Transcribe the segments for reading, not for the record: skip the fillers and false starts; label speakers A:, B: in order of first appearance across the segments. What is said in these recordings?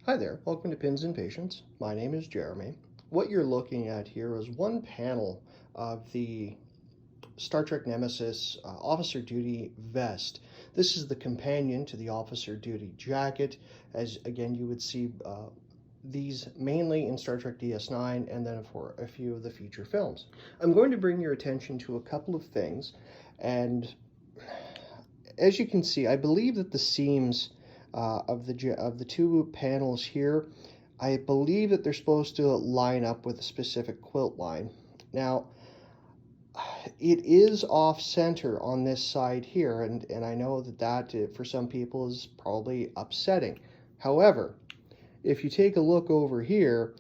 A: Hi there, welcome to Pins and Patience. My name is Jeremy. What you're looking at here is one panel of the Star Trek Nemesis Officer Duty Vest. This is the companion to the Officer Duty Jacket, as again you would see these mainly in Star Trek DS9 and then for a few of the feature films. I'm going to bring your attention to a couple of things, and as you can see, I believe that the seams of the two panels here, I believe that they're supposed to line up with a specific quilt line. Now, it is off center on this side here, and I know that for some people is probably upsetting. However, if you take a look over here,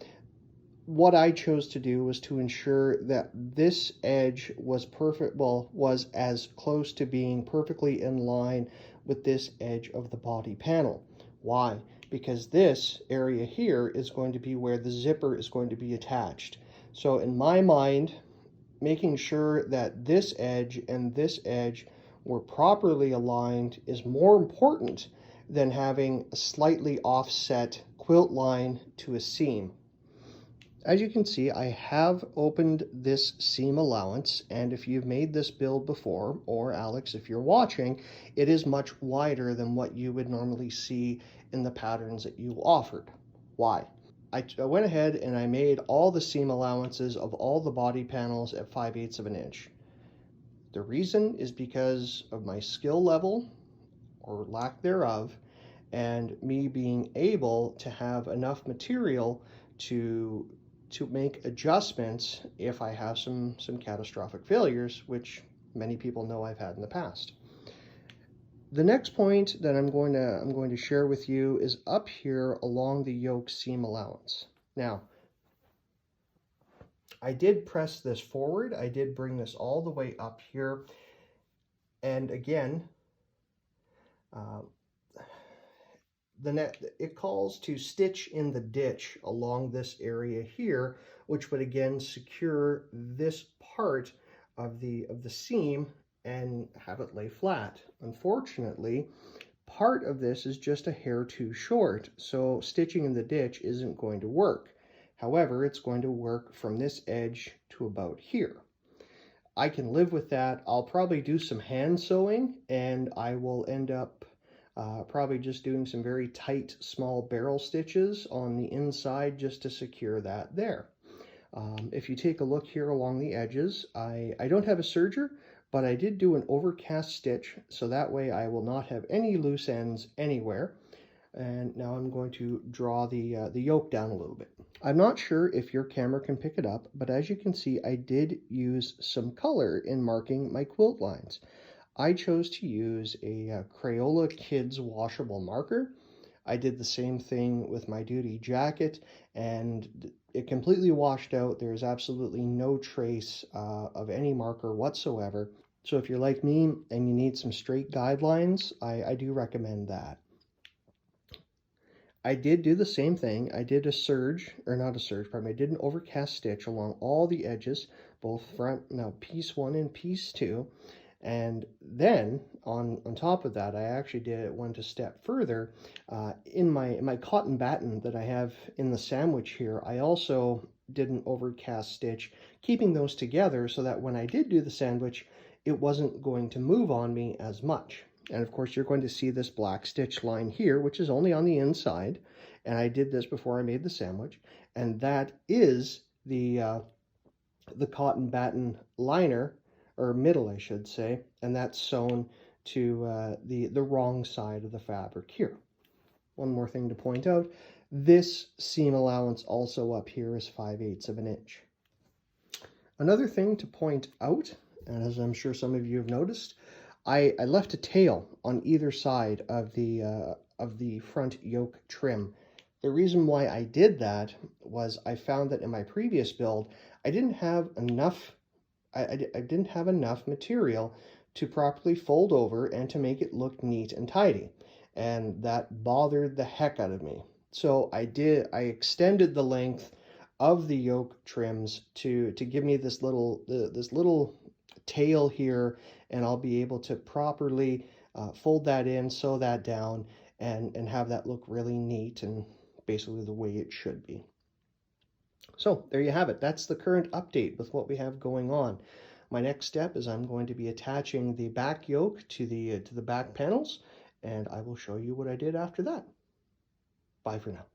A: what I chose to do was to ensure that this edge was perfect, well, was as close to being perfectly in line with this edge of the body panel. Why? Because this area here is going to be where the zipper is going to be attached. So in my mind, making sure that this edge and this edge were properly aligned is more important than having a slightly offset quilt line to a seam. As you can see, I have opened this seam allowance, and if you've made this build before, or Alex, if you're watching, it is much wider than what you would normally see in the patterns that you offered. Why? I went ahead and I made all the seam allowances of all the body panels at 5/8 of an inch. The reason is because of my skill level, or lack thereof, and me being able to have enough material to make adjustments if I have some catastrophic failures, which many people know I've had in the past. The next point that I'm going to share with you is up here along the yoke seam allowance. Now, I did press this forward. I did bring this all the way up here, and again, uh, it calls to stitch in the ditch along this area here, which would again secure this part of the seam and have it lay flat. Unfortunately, part of this is just a hair too short, so stitching in the ditch isn't going to work. However, it's going to work from this edge to about here. I can live with that. I'll probably do some hand sewing, and I will end up probably just doing some very tight small barrel stitches on the inside just to secure that there. If you take a look here along the edges, I don't have a serger, but I did do an overcast stitch, so that way I will not have any loose ends anywhere. And now I'm going to draw the yoke down a little bit. I'm not sure if your camera can pick it up, but as you can see, I did use some color in marking my quilt lines. I chose to use a Crayola Kids washable marker. I did the same thing with my duty jacket, and it completely washed out. There's absolutely no trace of any marker whatsoever. So if you're like me and you need some straight guidelines, I do recommend that. I did do the same thing. I did a serge, or not a serge, pardon me, I did an overcast stitch along all the edges, both front, now piece one and piece two. And then on top of that, I actually went a step further. In my cotton batten that I have in the sandwich here, I also did an overcast stitch, keeping those together so that when I did do the sandwich, it wasn't going to move on me as much. And of course, you're going to see this black stitch line here, which is only on the inside. And I did this before I made the sandwich. And that is the cotton batten liner, or middle, I should say, and that's sewn to the wrong side of the fabric here. One more thing to point out, this seam allowance also up here is 5/8 of an inch. Another thing to point out, and as I'm sure some of you have noticed, I left a tail on either side of the front yoke trim. The reason why I did that was I found that in my previous build, I didn't have enough I didn't have enough material to properly fold over and to make it look neat and tidy. And that bothered the heck out of me. So I extended the length of the yoke trims to give me this little tail here, and I'll be able to properly fold that in, sew that down, and have that look really neat and basically the way it should be. So there you have it. That's the current update with what we have going on. My next step is I'm going to be attaching the back yoke to the back panels, and I will show you what I did after that. Bye for now.